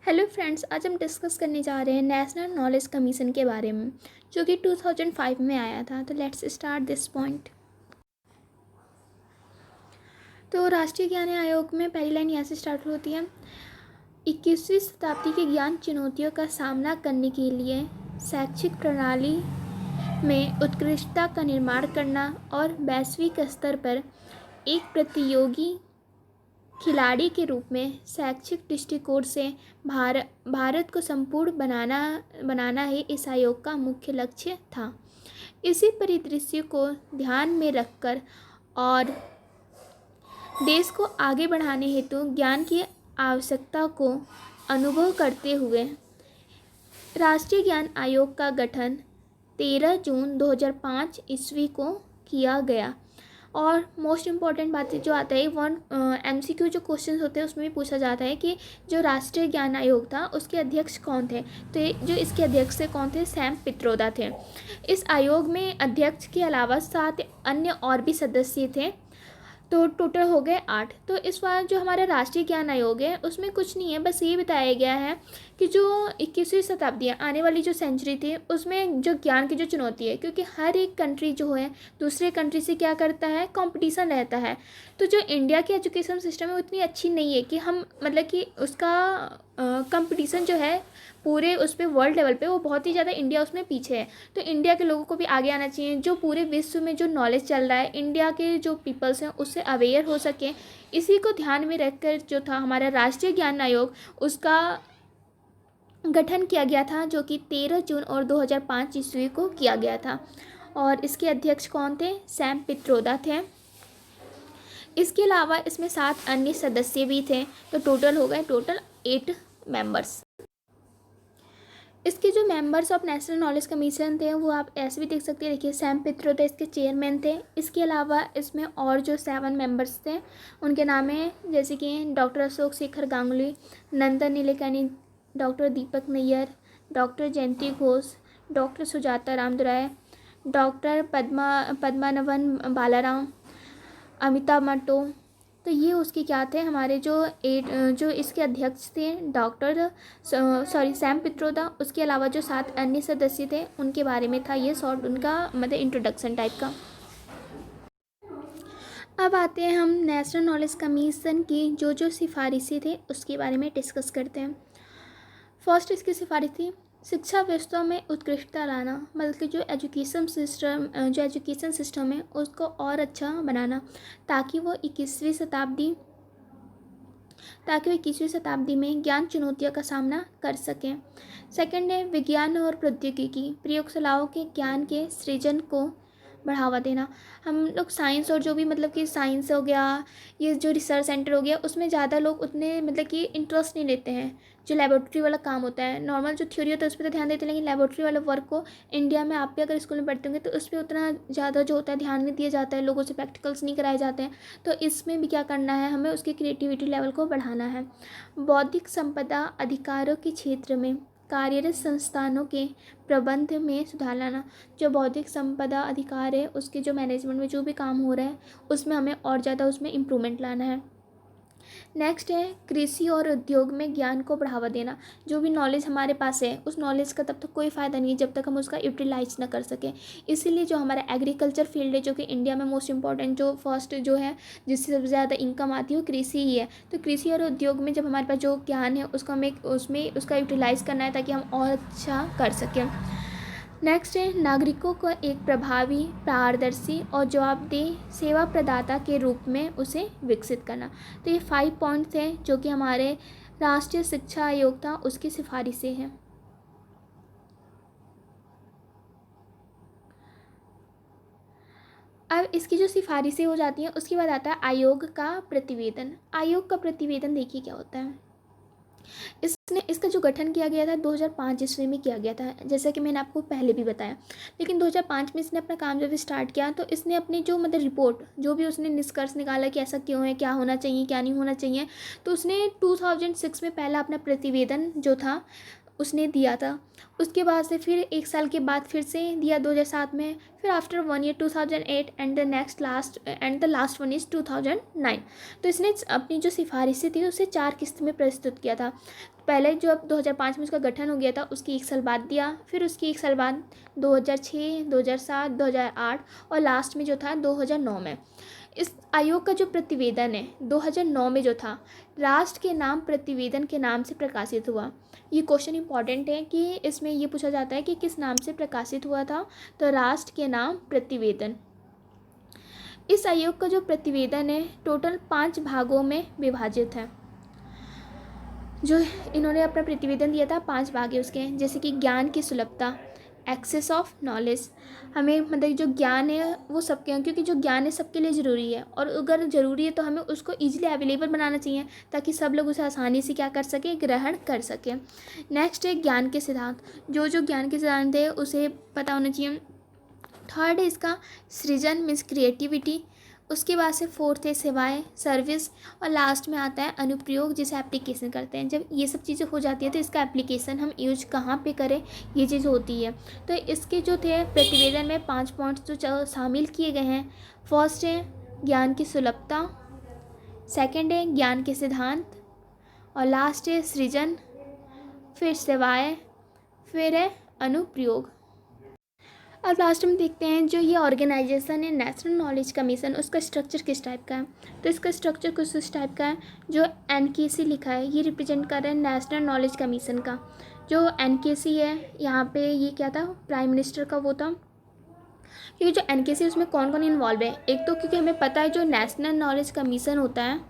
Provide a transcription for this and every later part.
Hello friends, आज हम discuss करने जा रहे हैं नेशनल नॉलेज कमीशन के बारे में, जो कि 2005 में आया था। तो लेट्स स्टार्ट दिस पॉइंट। तो राष्ट्रीय ज्ञान आयोग में पहली लाइन यहाँ से स्टार्ट होती है। 21वीं शताब्दी की ज्ञान चुनौतियों का सामना करने के लिए शैक्षिक प्रणाली में उत्कृष्टता का निर्माण करना और वैश्विक स्तर पर एक प्रतियोगी खिलाड़ी के रूप में शैक्षिक दृष्टिकोण से भारत को संपूर्ण बनाना ही इस आयोग का मुख्य लक्ष्य था। इसी परिदृश्य को ध्यान में रखकर और देश को आगे बढ़ाने हेतु ज्ञान की आवश्यकता को अनुभव करते हुए राष्ट्रीय ज्ञान आयोग का गठन 13 जून 2005 ईस्वी को किया गया। और मोस्ट इम्पॉर्टेंट बातें जो आता है वन MCQ जो क्वेश्चन होते हैं उसमें भी पूछा जाता है कि जो राष्ट्रीय ज्ञान आयोग था उसके अध्यक्ष कौन थे। तो जो इसके अध्यक्ष थे कौन थे, सैम पित्रोदा थे। इस आयोग में अध्यक्ष के अलावा 7 अन्य और भी सदस्य थे, तो टोटल हो गए 8। तो इस बार जो हमारा राष्ट्रीय ज्ञान आयोग है उसमें कुछ नहीं है, बस ये बताया गया है कि जो 21वीं शताब्दी आने वाली जो सेंचुरी थी उसमें जो ज्ञान की जो चुनौती है, क्योंकि हर एक कंट्री जो है दूसरे कंट्री से क्या करता है, कंपटीशन रहता है। तो जो इंडिया की एजुकेशन सिस्टम है वो इतनी अच्छी नहीं है कि हम मतलब कि उसका कंपटीशन जो है पूरे उस पर वर्ल्ड लेवल पे वो बहुत ही ज़्यादा इंडिया उसमें पीछे है। तो इंडिया के लोगों को भी आगे आना चाहिए, जो पूरे विश्व में जो नॉलेज चल रहा है इंडिया के जो पीपल्स हैं उससे अवेयर हो सके। इसी को ध्यान में रखकर जो था हमारा राष्ट्रीय ज्ञान आयोग उसका गठन किया गया था, जो कि 13 जून और 2005 ईस्वी को किया गया था। और इसके अध्यक्ष कौन थे, सैम पित्रोदा थे। इसके अलावा इसमें 7 अन्य सदस्य भी थे, तो टोटल हो गए 8 मेंबर्स। इसके जो members of national knowledge commission थे वो आप ऐसे भी देख सकते हैं। देखिए, सैम पित्रोदा इसके चेयरमैन थे। इसके अलावा इसमें और जो 7 मेंबर्स थे उनके नाम हैं, जैसे कि डॉक्टर अशोक शेखर गांगुली, नंदन नीलेकनी, डॉक्टर दीपक नैयर, डॉक्टर जयंती घोष, डॉक्टर सुजाता रामदुराय, डॉक्टर पद्मानवन बालाराम, अमिताभ मट्टो। तो ये उसके क्या थे, हमारे जो इसके अध्यक्ष थे सैम पित्रोदा। उसके अलावा जो 7 अन्य सदस्य थे उनके बारे में था ये शॉर्ट उनका मतलब इंट्रोडक्शन टाइप का। अब आते हैं हम नेशनल नॉलेज कमीशन की जो सिफारिशें थे उसके बारे में डिस्कस करते हैं। फर्स्ट इसकी सिफारिश थी शिक्षा व्यवस्था में उत्कृष्टता लाना, मतलब कि जो एजुकेशन सिस्टम है उसको और अच्छा बनाना ताकि वो 21वीं शताब्दी में ज्ञान चुनौतियों का सामना कर सकें। सेकंड है विज्ञान और प्रौद्योगिकी प्रयोगशालाओं के ज्ञान के सृजन को बढ़ावा देना। हम लोग साइंस और जो भी मतलब कि साइंस हो गया, ये जो रिसर्च सेंटर हो गया, उसमें ज़्यादा लोग उतने मतलब कि इंटरेस्ट नहीं लेते हैं। जो लेबोरेटरी वाला काम होता है, नॉर्मल जो थ्योरी होता है उस पर तो ध्यान देते हैं, लेकिन लेबोरेटरी वाला वर्क को इंडिया में आप भी अगर स्कूल में पढ़ते होंगे तो उस पर उतना ज़्यादा जो होता है ध्यान नहीं दिया जाता है, लोगों से प्रैक्टिकल्स नहीं कराए जाते हैं। तो इसमें भी क्या करना है, हमें उसकी क्रिएटिविटी लेवल को बढ़ाना है। बौद्धिक संपदा अधिकारों के क्षेत्र में कार्यरत संस्थानों के प्रबंध में सुधार लाना। जो बौद्धिक संपदा अधिकार है उसके जो मैनेजमेंट में जो भी काम हो रहा है उसमें हमें और ज़्यादा उसमें इम्प्रूवमेंट लाना है। नेक्स्ट है कृषि और उद्योग में ज्ञान को बढ़ावा देना। जो भी नॉलेज हमारे पास है उस नॉलेज का तब तक कोई फ़ायदा नहीं है जब तक हम उसका यूटिलाइज ना कर सकें। इसीलिए जो हमारा एग्रीकल्चर फील्ड है, जो कि इंडिया में मोस्ट इंपॉर्टेंट जो फर्स्ट जो है जिससे सबसे ज़्यादा इनकम आती है वो कृषि ही है। तो कृषि और उद्योग में जब हमारे पास जो ज्ञान है उसको हमें उसमें उसका यूटिलाइज़ करना है ताकि हम और अच्छा कर सकें। नेक्स्ट है नागरिकों को एक प्रभावी, पारदर्शी और जवाबदेह सेवा प्रदाता के रूप में उसे विकसित करना। तो ये 5 पॉइंट्स हैं जो कि हमारे राष्ट्रीय शिक्षा आयोग था उसकी सिफारिशें हैं। अब इसकी जो सिफारिशें हो जाती हैं उसके बाद आता है आयोग का प्रतिवेदन। आयोग का प्रतिवेदन देखिए क्या होता है। इसका जो गठन किया गया था 2005 ईस्वी में किया गया था, जैसा कि मैंने आपको पहले भी बताया। लेकिन 2005 में इसने अपना काम जब स्टार्ट किया तो इसने अपनी जो मतलब रिपोर्ट जो भी उसने निष्कर्ष निकाला कि ऐसा क्यों है, क्या होना चाहिए, क्या नहीं होना चाहिए, तो उसने 2006 में पहला अपना प्रतिवेदन जो था उसने दिया था। उसके बाद से फिर 1 साल के बाद फिर से दिया 2007 में, फिर after 1 year 2008 and the last one is 2009। तो इसने अपनी जो सिफारिशें थी उसे 4 किस्त में प्रस्तुत किया था। पहले जो अब 2005 में उसका गठन हो गया था उसकी 1 साल बाद दिया, फिर उसकी 1 साल बाद 2006, 2007, 2008 और लास्ट में जो था 2009 में। इस आयोग का जो प्रतिवेदन है 2009 में जो था, राष्ट्र के नाम प्रतिवेदन के नाम से प्रकाशित हुआ। ये क्वेश्चन इंपॉर्टेंट है कि इसमें ये पूछा जाता है कि किस नाम से प्रकाशित हुआ था, तो राष्ट्र के नाम प्रतिवेदन। इस आयोग का जो प्रतिवेदन है टोटल 5 भागों में विभाजित है। जो इन्होंने अपना प्रतिवेदन दिया था 5 भाग है उसके, जैसे कि ज्ञान की सुलभता, एक्सेस ऑफ नॉलेज, हमें मतलब जो ज्ञान है वो सबके, क्योंकि जो ज्ञान है सबके लिए ज़रूरी है और अगर ज़रूरी है तो हमें उसको ईजिली अवेलेबल बनाना चाहिए ताकि सब लोग उसे आसानी से क्या कर सकें, ग्रहण कर सकें। नेक्स्ट है ज्ञान के सिद्धांत, जो ज्ञान के सिद्धांत है उसे पता होना चाहिए। थर्ड है इसका सृजन मीन्स क्रिएटिविटी। उसके बाद से फोर्थ है सेवाएं, सर्विस, और लास्ट में आता है अनुप्रयोग, जिसे एप्लीकेशन करते हैं। जब ये सब चीज़ें हो जाती है तो इसका एप्लीकेशन हम यूज कहाँ पे करें, ये चीज़ होती है। तो इसके जो थे प्रतिवेदन में 5 पॉइंट्स जो शामिल किए गए हैं। फर्स्ट है ज्ञान की सुलभता, सेकंड है ज्ञान के सिद्धांत, और लास्ट है सृजन, फिर सेवाएं, फिर है अनुप्रयोग। अब लास्ट में देखते हैं जो ये ऑर्गेनाइजेशन है नेशनल नॉलेज कमीशन, उसका स्ट्रक्चर किस टाइप का है। तो इसका स्ट्रक्चर कुछ इस टाइप का है। जो एनकेसी लिखा है ये रिप्रेजेंट कर रहा है नेशनल नॉलेज कमीशन का। जो एनकेसी है यहाँ पे ये क्या था, प्राइम मिनिस्टर का वो था। क्योंकि जो एनकेसी उसमें कौन कौन इन्वॉल्व है, एक तो क्योंकि हमें पता है जो नेशनल नॉलेज कमीशन होता है,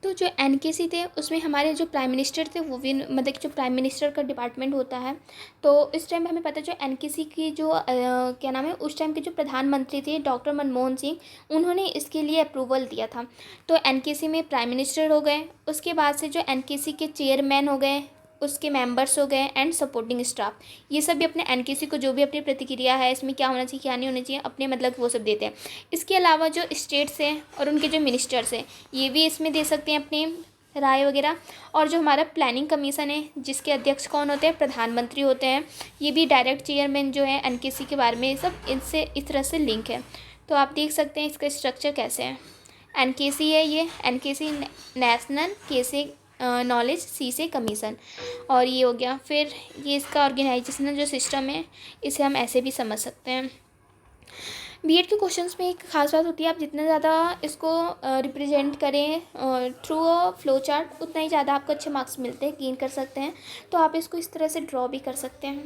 तो जो एनकेसी थे उसमें हमारे जो प्राइम मिनिस्टर थे वो भी, मतलब जो प्राइम मिनिस्टर का डिपार्टमेंट होता है। तो इस टाइम हमें पता है जो एनकेसी की जो क्या नाम है, उस टाइम के जो प्रधानमंत्री थे डॉक्टर मनमोहन सिंह, उन्होंने इसके लिए अप्रूवल दिया था। तो एनकेसी में प्राइम मिनिस्टर हो गए, उसके बाद से जो एनकेसी के चेयरमैन हो गए, उसके मेंबर्स हो गए एंड सपोर्टिंग स्टाफ, ये सब भी अपने एनकेसी को जो भी अपनी प्रतिक्रिया है इसमें क्या होना चाहिए क्या नहीं होना चाहिए अपने मतलब वो सब देते हैं। इसके अलावा जो स्टेट्स हैं और उनके जो मिनिस्टर्स हैं ये भी इसमें दे सकते हैं अपनी राय वगैरह। और जो हमारा प्लानिंग कमीशन है जिसके अध्यक्ष कौन होते हैं, प्रधानमंत्री होते हैं, ये भी डायरेक्ट चेयरमैन जो है एनकेसी के बारे में, ये सब इनसे इस तरह से लिंक है। तो आप देख सकते हैं इसका स्ट्रक्चर कैसे है। एनकेसी है ये, एनकेसी नेशनल, केसी नॉलेज, सी से कमीशन, और ये हो गया। फिर ये इसका ऑर्गेनाइजेशनल जो सिस्टम है इसे हम ऐसे भी समझ सकते हैं। बीएड के क्वेश्चंस में एक खास बात होती है, आप जितना ज़्यादा इसको रिप्रेजेंट करें थ्रू अ फ्लो चार्ट उतना ही ज़्यादा आपको अच्छे मार्क्स मिलते हैं, गेन कर सकते हैं। तो आप इसको इस तरह से ड्रॉ भी कर सकते हैं।